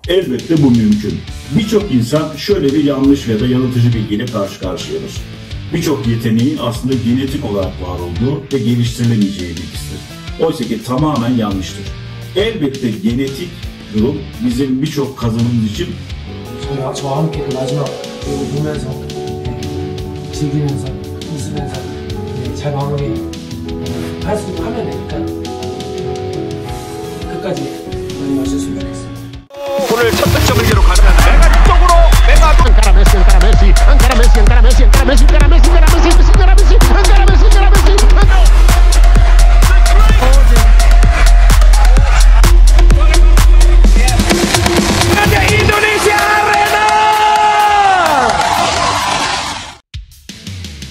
Elbette bu mümkün. Birçok insan şöyle bir yanlış ya da yanıltıcı bilgiyle karşı karşıyadır. Birçok yeteneğin aslında genetik olarak var olduğu ve geliştirilemeyeceği bilgisidir. Oysa ki tamamen yanlıştır. Elbette genetik durum bizim birçok kazanımız için 저와 함께 그 마지막 배우 보면서 즐기면서 웃으면서 잘 마무리 할 수 하면 되니까 끝까지 많이 와주셨으면 좋겠습니다. 오늘 첫 득점을 기록하는 메가 쪽으로 메가 안카라 메시 안카라 메시 안카라 메시 안카라 메시 안카라 메시 안카라 메시 안카라 메시 안카라 메시 안카라 메시 안카라 메시 Indonesia Arena.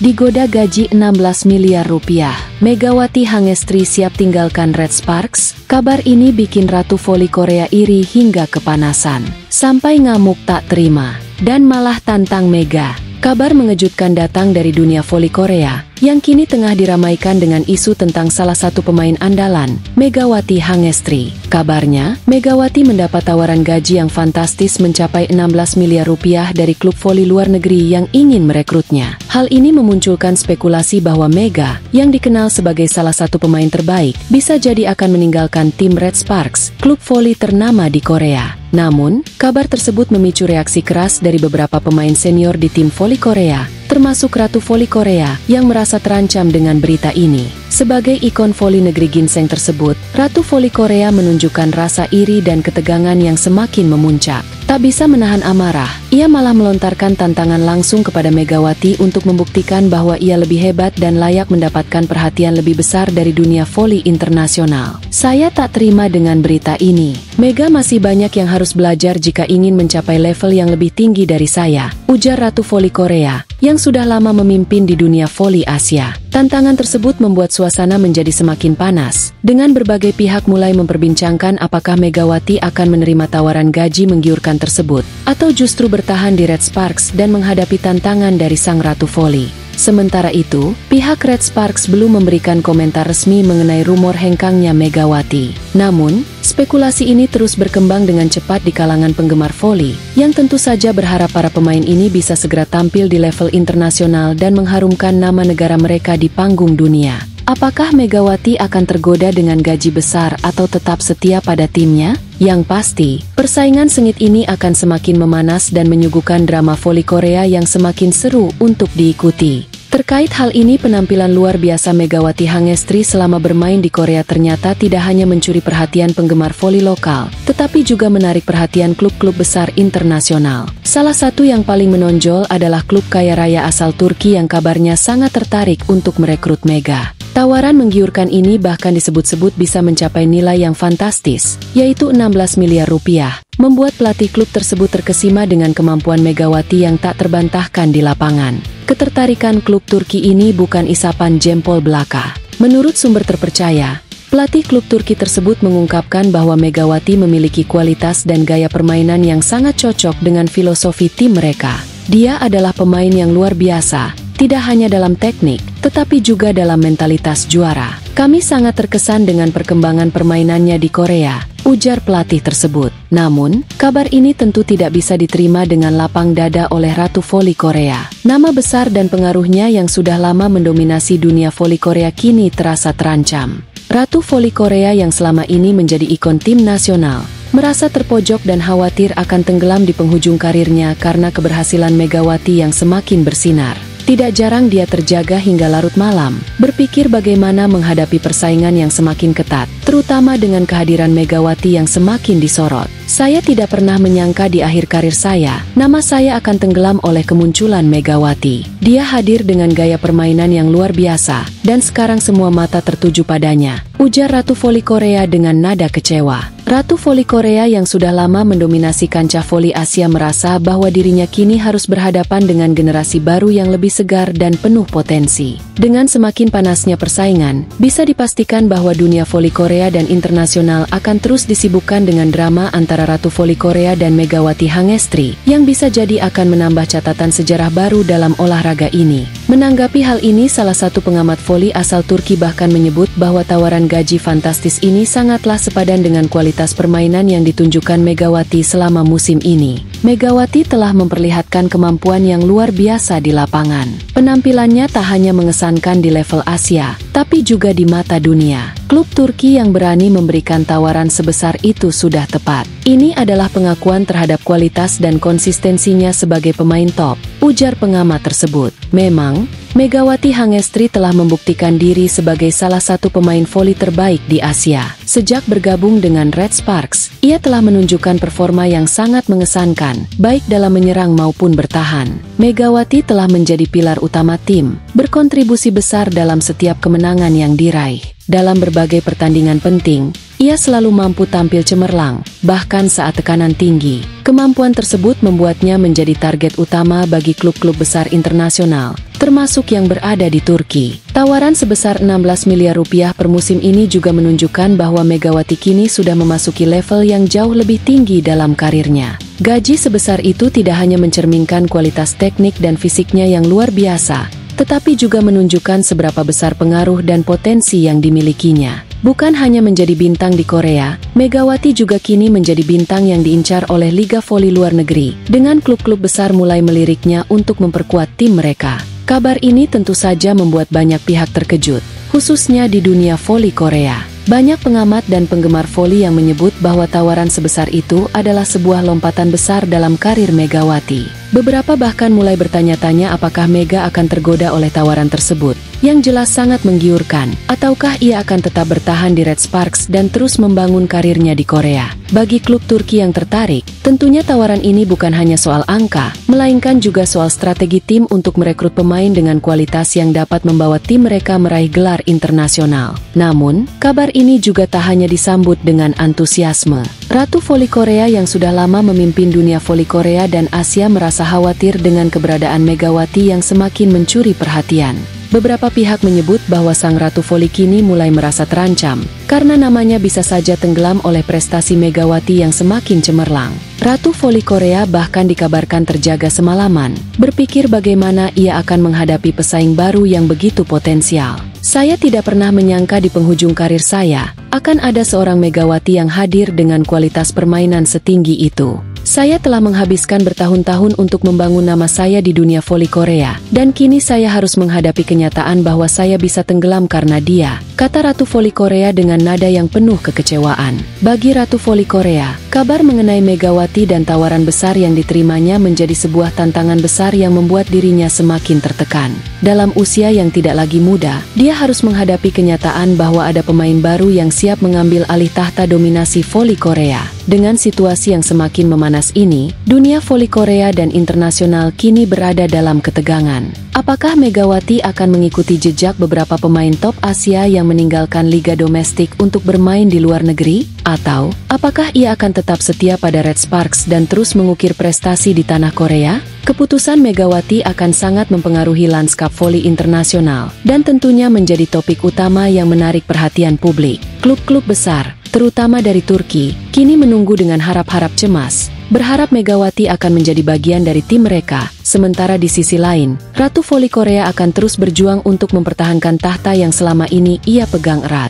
Digoda gaji 16 miliar rupiah, Megawati Hangestri siap tinggalkan Red Sparks. Kabar ini bikin Ratu Voli Korea iri hingga kepanasan. Sampai ngamuk tak terima, dan malah tantang Mega. Kabar mengejutkan datang dari dunia voli Korea, yang kini tengah diramaikan dengan isu tentang salah satu pemain andalan, Megawati Hangestri. Kabarnya, Megawati mendapat tawaran gaji yang fantastis mencapai 16 miliar rupiah dari klub voli luar negeri yang ingin merekrutnya. Hal ini memunculkan spekulasi bahwa Mega, yang dikenal sebagai salah satu pemain terbaik, bisa jadi akan meninggalkan tim Red Sparks, klub voli ternama di Korea. Namun, kabar tersebut memicu reaksi keras dari beberapa pemain senior di tim voli Korea, termasuk Ratu Voli Korea, yang merasa terancam dengan berita ini. Sebagai ikon voli negeri ginseng tersebut, Ratu Voli Korea menunjukkan rasa iri dan ketegangan yang semakin memuncak. Tak bisa menahan amarah, ia malah melontarkan tantangan langsung kepada Megawati untuk membuktikan bahwa ia lebih hebat dan layak mendapatkan perhatian lebih besar dari dunia voli internasional. Saya tak terima dengan berita ini. Mega masih banyak yang harus belajar jika ingin mencapai level yang lebih tinggi dari saya, ujar Ratu Voli Korea, yang sudah lama memimpin di dunia voli Asia. Tantangan tersebut membuat suasana menjadi semakin panas, dengan berbagai pihak mulai memperbincangkan apakah Megawati akan menerima tawaran gaji menggiurkan tersebut, atau justru bertahan di Red Sparks dan menghadapi tantangan dari sang Ratu Voli. Sementara itu, pihak Red Sparks belum memberikan komentar resmi mengenai rumor hengkangnya Megawati. Namun, spekulasi ini terus berkembang dengan cepat di kalangan penggemar voli, yang tentu saja berharap para pemain ini bisa segera tampil di level internasional dan mengharumkan nama negara mereka di panggung dunia. Apakah Megawati akan tergoda dengan gaji besar atau tetap setia pada timnya? Yang pasti, persaingan sengit ini akan semakin memanas dan menyuguhkan drama voli Korea yang semakin seru untuk diikuti. Terkait hal ini, penampilan luar biasa Megawati Hangestri selama bermain di Korea ternyata tidak hanya mencuri perhatian penggemar voli lokal, tetapi juga menarik perhatian klub-klub besar internasional. Salah satu yang paling menonjol adalah klub kaya raya asal Turki yang kabarnya sangat tertarik untuk merekrut Mega. Tawaran menggiurkan ini bahkan disebut-sebut bisa mencapai nilai yang fantastis, yaitu 16 miliar rupiah, membuat pelatih klub tersebut terkesima dengan kemampuan Megawati yang tak terbantahkan di lapangan. Ketertarikan klub Turki ini bukan isapan jempol belaka. Menurut sumber terpercaya, pelatih klub Turki tersebut mengungkapkan bahwa Megawati memiliki kualitas dan gaya permainan yang sangat cocok dengan filosofi tim mereka. Dia adalah pemain yang luar biasa, tidak hanya dalam teknik, tetapi juga dalam mentalitas juara. Kami sangat terkesan dengan perkembangan permainannya di Korea, ujar pelatih tersebut. Namun, kabar ini tentu tidak bisa diterima dengan lapang dada oleh Ratu Voli Korea. Nama besar dan pengaruhnya yang sudah lama mendominasi dunia voli Korea kini terasa terancam. Ratu Voli Korea yang selama ini menjadi ikon tim nasional, merasa terpojok dan khawatir akan tenggelam di penghujung karirnya karena keberhasilan Megawati yang semakin bersinar. Tidak jarang dia terjaga hingga larut malam, berpikir bagaimana menghadapi persaingan yang semakin ketat, terutama dengan kehadiran Megawati yang semakin disorot. Saya tidak pernah menyangka di akhir karir saya, nama saya akan tenggelam oleh kemunculan Megawati. Dia hadir dengan gaya permainan yang luar biasa, dan sekarang semua mata tertuju padanya, ujar Ratu Voli Korea dengan nada kecewa. Ratu Voli Korea yang sudah lama mendominasi kancah voli Asia merasa bahwa dirinya kini harus berhadapan dengan generasi baru yang lebih segar dan penuh potensi. Dengan semakin panasnya persaingan, bisa dipastikan bahwa dunia voli Korea dan internasional akan terus disibukkan dengan drama antara Ratu Voli Korea dan Megawati Hangestri, yang bisa jadi akan menambah catatan sejarah baru dalam olahraga ini. Menanggapi hal ini, salah satu pengamat voli asal Turki bahkan menyebut bahwa tawaran gaji fantastis ini sangatlah sepadan dengan kualitas permainan yang ditunjukkan Megawati selama musim ini. Megawati telah memperlihatkan kemampuan yang luar biasa di lapangan. Penampilannya tak hanya mengesankan di level Asia, tapi juga di mata dunia. Klub Turki yang berani memberikan tawaran sebesar itu sudah tepat. Ini adalah pengakuan terhadap kualitas dan konsistensinya sebagai pemain top, ujar pengamat tersebut. Memang, Megawati Hangestri telah membuktikan diri sebagai salah satu pemain voli terbaik di Asia. Sejak bergabung dengan Red Sparks, ia telah menunjukkan performa yang sangat mengesankan, baik dalam menyerang maupun bertahan. Megawati telah menjadi pilar utama tim, berkontribusi besar dalam setiap kemenangan yang diraih. Dalam berbagai pertandingan penting, ia selalu mampu tampil cemerlang, bahkan saat tekanan tinggi. Kemampuan tersebut membuatnya menjadi target utama bagi klub-klub besar internasional, termasuk yang berada di Turki. Tawaran sebesar 16 miliar rupiah per musim ini juga menunjukkan bahwa Megawati kini sudah memasuki level yang jauh lebih tinggi dalam karirnya. Gaji sebesar itu tidak hanya mencerminkan kualitas teknik dan fisiknya yang luar biasa, tetapi juga menunjukkan seberapa besar pengaruh dan potensi yang dimilikinya. Bukan hanya menjadi bintang di Korea, Megawati juga kini menjadi bintang yang diincar oleh liga voli luar negeri, dengan klub-klub besar mulai meliriknya untuk memperkuat tim mereka. Kabar ini tentu saja membuat banyak pihak terkejut, khususnya di dunia voli Korea. Banyak pengamat dan penggemar voli yang menyebut bahwa tawaran sebesar itu adalah sebuah lompatan besar dalam karir Megawati. Beberapa bahkan mulai bertanya-tanya apakah Mega akan tergoda oleh tawaran tersebut, yang jelas sangat menggiurkan, ataukah ia akan tetap bertahan di Red Sparks dan terus membangun karirnya di Korea. Bagi klub Turki yang tertarik, tentunya tawaran ini bukan hanya soal angka, melainkan juga soal strategi tim untuk merekrut pemain dengan kualitas yang dapat membawa tim mereka meraih gelar internasional. Namun, kabar ini juga tak hanya disambut dengan antusiasme. Ratu voli Korea yang sudah lama memimpin dunia voli Korea dan Asia merasa khawatir dengan keberadaan Megawati yang semakin mencuri perhatian. Beberapa pihak menyebut bahwa sang Ratu Voli kini mulai merasa terancam, karena namanya bisa saja tenggelam oleh prestasi Megawati yang semakin cemerlang. Ratu Voli Korea bahkan dikabarkan terjaga semalaman, berpikir bagaimana ia akan menghadapi pesaing baru yang begitu potensial. Saya tidak pernah menyangka di penghujung karir saya, akan ada seorang Megawati yang hadir dengan kualitas permainan setinggi itu. Saya telah menghabiskan bertahun-tahun untuk membangun nama saya di dunia voli Korea, dan kini saya harus menghadapi kenyataan bahwa saya bisa tenggelam karena dia, kata Ratu Voli Korea dengan nada yang penuh kekecewaan. Bagi Ratu Voli Korea, kabar mengenai Megawati dan tawaran besar yang diterimanya menjadi sebuah tantangan besar yang membuat dirinya semakin tertekan. Dalam usia yang tidak lagi muda, dia harus menghadapi kenyataan bahwa ada pemain baru yang siap mengambil alih tahta dominasi voli Korea. Dengan situasi yang semakin memanas ini, dunia voli Korea dan internasional kini berada dalam ketegangan. Apakah Megawati akan mengikuti jejak beberapa pemain top Asia yang meninggalkan liga domestik untuk bermain di luar negeri? Atau, apakah ia akan tetap setia pada Red Sparks dan terus mengukir prestasi di tanah Korea? Keputusan Megawati akan sangat mempengaruhi lanskap voli internasional, dan tentunya menjadi topik utama yang menarik perhatian publik. Klub-klub besar, terutama dari Turki, kini menunggu dengan harap-harap cemas, berharap Megawati akan menjadi bagian dari tim mereka. Sementara di sisi lain, Ratu Voli Korea akan terus berjuang untuk mempertahankan tahta yang selama ini ia pegang erat.